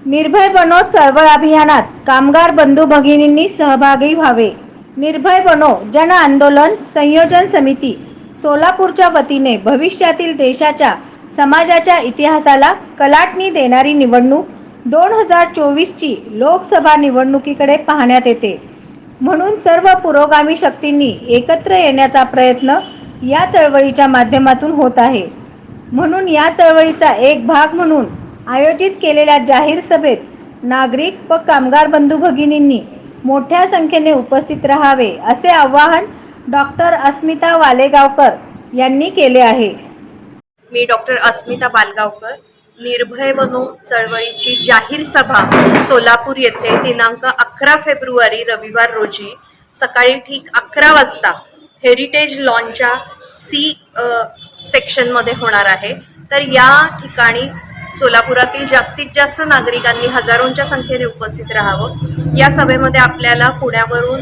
निर्भय बनो चळवळ अभियानात कामगार बंधू भगिनींनी सहभागी व्हावे। निर्भय बनो जन आंदोलन संयोजन समिती सोलापूरच्या वतीने भविष्यातील देशाच्या समाजाच्या इतिहासाला कलाटणी देणारी निवडणूक 2024 ची लोकसभा निवडणुकीकडे पाहण्यात येते। म्हणून सर्व पुरोगामी शक्तींनी एकत्र येण्याचा प्रयत्न या चळवळीच्या माध्यमातून होत आहे। म्हणून या चळवळीचा एक भाग म्हणून आयोजित केलेल्या जाहीर सभेत नागरिक व कामगार बंधू भगिनींनी मोठ्या संख्येने उपस्थित राहावे असे आवाहन डॉक्टर अस्मिता वालेगावकर यांनी केले आहे। मी डॉक्टर अस्मिता बालगावकर, निर्भय बनो चळवळीची जाहीर सभा सोलापूर येथे दिनांक 11 फेब्रुवारी रविवार रोजी सकाळी ठीक 11 वाजता हेरिटेज लॉनच्या सी सेक्शनमध्ये होणार आहे। तर या ठिकाणी सोलापुरातील जास्तीत जास्त नागरिकांनी हजारोंच्या संख्येने उपस्थित राहावं। या सभेमध्ये आपल्याला पुण्यावरून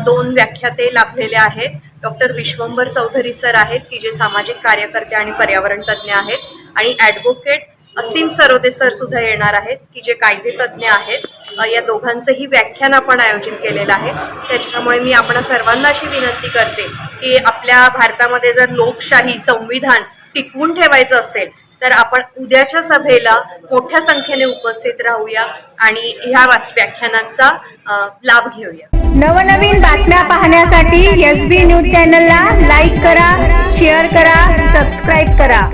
2 व्याख्याते लाभलेले आहेत। डॉक्टर विश्वंभर चौधरी सर आहेत की जे सामाजिक कार्यकर्ते आणि पर्यावरण तज्ज्ञ आहेत, आणि ॲडव्होकेट असीम सरोदे सर सुद्धा येणार आहेत की जे कायदे तज्ज्ञ आहेत। या दोघांचंही व्याख्यान आपण आयोजित केलेलं आहे। त्याच्यामुळे मी आपणा सर्वांना अशी विनंती करते की आपल्या भारतामध्ये जर लोकशाही संविधान टिकवून ठेवायचं असेल तर आपण उद्याच्या सभेला मोठ्या संख्येने उपस्थित राहूया आणि ह्या व्याख्यानांचा लाभ घेऊया। नवनवीन बातम्या पाहण्यासाठी SB न्यूज चॅनलला लाईक करा, शेअर करा, सबस्क्राईब करा।